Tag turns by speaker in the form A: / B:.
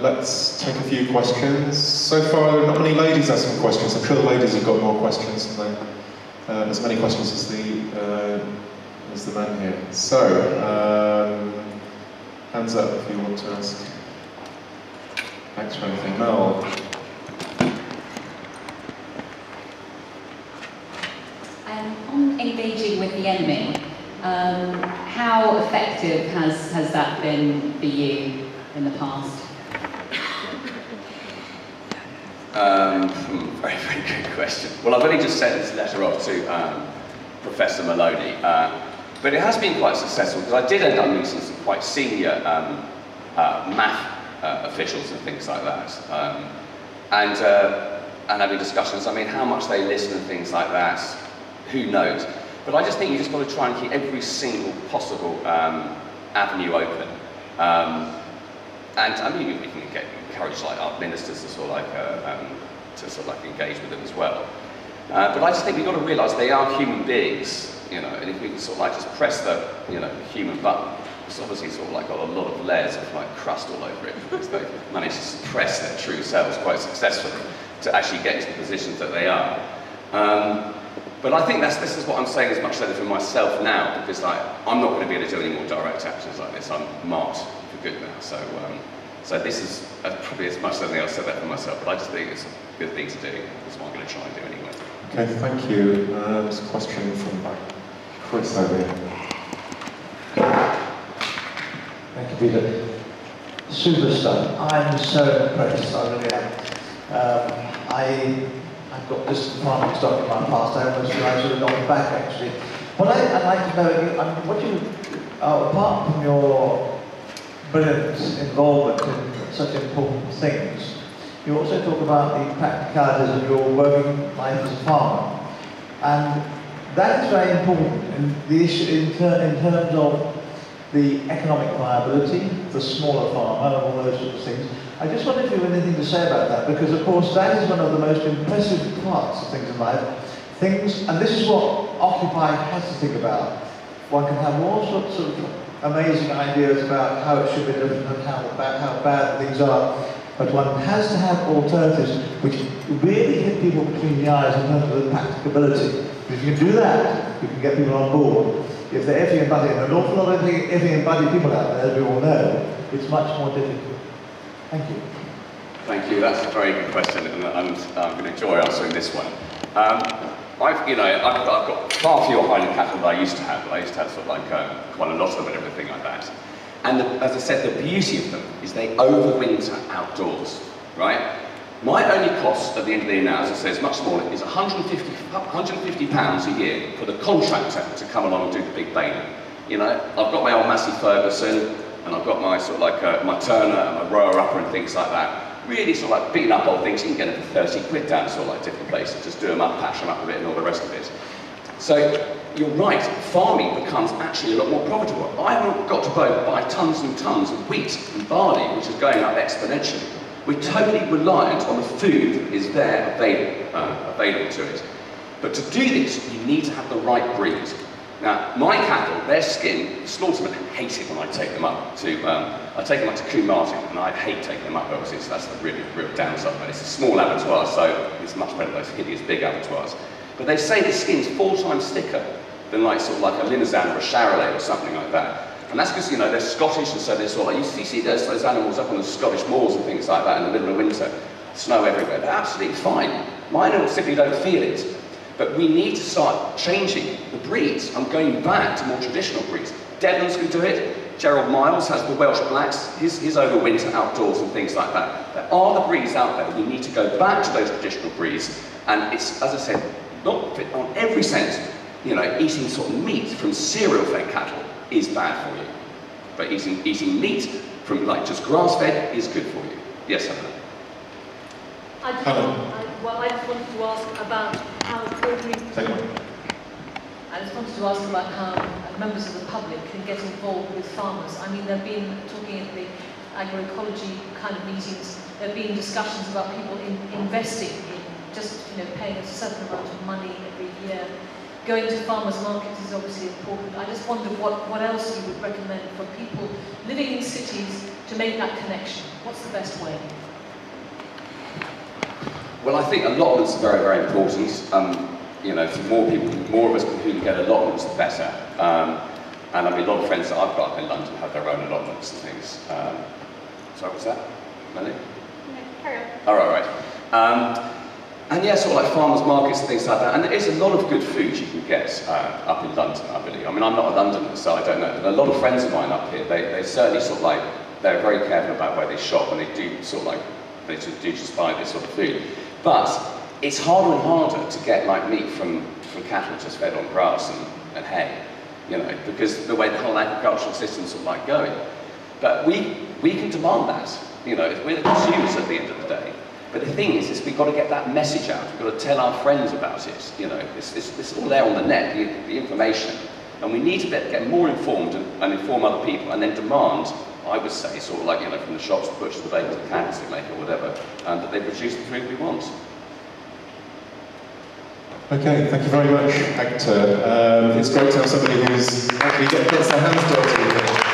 A: let's take a few questions. So far, not many ladies asking questions. I'm sure the ladies have got more questions than as many questions as the men here. So, hands up if you want to ask. Thanks for anything. Mel.
B: On engaging with the enemy, how effective has that been for you in the past?
C: Very, very good question. Well, I've only just sent this letter off to Professor Maloney, but it has been quite successful because I did end up meeting some quite senior math officials and things like that, and having discussions. I mean, how much they listen and things like that, who knows? But I just think you just got to try and keep every single possible avenue open. And I mean, we can encourage like our ministers to sort of like engage with them as well. But I just think we've got to realise they are human beings, you know, and if we can sort of like just press the, you know, human button, it's obviously sort of like got a lot of layers of like crust all over it because they've managed to suppress their true selves quite successfully to actually get to the positions that they are. But I think this is what I'm saying as much so for myself now, because I'm not going to be able to do any more direct actions like this. I'm marked for good now, so this is probably as much as anything else. I said that for myself, but I just think it's a good thing to do. That's what I'm going to try and do anyway.
A: Okay, thank you. There's a question from Chris over here.
D: Thank you, Peter. Superstar. I'm so impressed, I really am. I've got this farming stock in my past. I almost realised you were not back, actually. What I'd like to know, apart from your brilliant involvement in such important things, you also talk about the practicalities of your working life as a farmer. And that is very important in the issue in terms of the economic viability, the smaller farmer, and all those sorts of things. I just wonder if you have anything to say about that, because of course that is one of the most impressive parts of things in life. And this is what Occupy has to think about. One can have all sorts of amazing ideas about how it should be different and how bad things are, but one has to have alternatives which really hit people between the eyes in terms of the practicability. If you can do that, you can get people on board. If they're iffy and buddy, and an awful lot of iffy and buddy people out there, as we all know, it's much more difficult. Thank you.
C: Thank you. That's a very good question, and I'm going to enjoy answering this one. I've got far fewer Highland cattle than I used to have. I used to have sort of like quite a lot of them and everything like that. And as I said, the beauty of them is they overwinter outdoors, right? My only cost at the end of the year now, as I say, is much smaller, is £150 a year for the contractor to come along and do the big baling. You know, I've got my old Massey Ferguson, and I've got my sort of like my Turner and my rower upper and things like that. Really sort of like beating up old things. You can get them for 30 quid down sort of like different places. Just do them up, patch them up a bit and all the rest of it. So you're right, farming becomes actually a lot more profitable. I haven't got to buy tons and tons of wheat and barley, which is going up exponentially. We're totally reliant on the food that is there available to it. But to do this, you need to have the right breed. Now, my cattle, their skin, slaughtermen hate it when I take them up to, I take them up to Combe Martin, and I hate taking them up, obviously, so that's the really real downside. But it's a small abattoir, so it's much better than those hideous big abattoirs. But they say the skin's 4 times thicker than like sort of like a Linezan or a Charolais or something like that. And that's because, you know, they're Scottish, and so they're sort of like, you see those animals up on the Scottish moors and things like that in the middle of winter, snow everywhere. They're absolutely fine. Mine simply don't feel it. But we need to start changing the breeds and going back to more traditional breeds. Devon's can do it. Gerald Miles has the Welsh Blacks, his overwinter outdoors and things like that. There are the breeds out there. We need to go back to those traditional breeds. And it's, as I said, not fit on every sense. You know, eating sort of meat from cereal-fed cattle is bad for you. But eating meat from like just grass-fed is good for you. Yes, Helena.
E: I just wanted to ask about how members of the public can get involved with farmers. I mean, they've been talking at the agroecology kind of meetings. There've been discussions about people investing in just, you know, paying a certain amount of money every year. Going to farmers' markets is obviously important. I just wondered what else you would recommend for people living in cities to make that connection? What's the best way?
C: Well, I think allotments are very, very important. You know, for more of us who can get allotments, the better. And I mean, a lot of friends that I've got up in London have their own allotments and things. Sorry, what's that? Melanie?
F: No, carry on.
C: Oh, right. And yeah, sort of like farmers markets and things like that. And there is a lot of good food you can get up in London, I believe. I mean, I'm not a Londoner, so I don't know. But a lot of friends of mine up here, they certainly sort of like, they're very careful about where they shop, and they do sort of like, they do just buy this sort of food. But it's harder and harder to get like meat from cattle just fed on grass and hay, you know, because the way the whole agricultural system's sort of like going. But we can demand that, you know, we're the consumers at the end of the day. But the thing is we've got to get that message out. We've got to tell our friends about it, you know. It's all there on the net, the information. And we need to get more informed and inform other people, and then demand, I would say, sort of like, you know, from the shops, the butchers, the bakers, the cannons they make, or whatever, that they produce the food we want.
A: Okay, thank you very much, Hector. It's great to have somebody who's actually gets their hands dirty.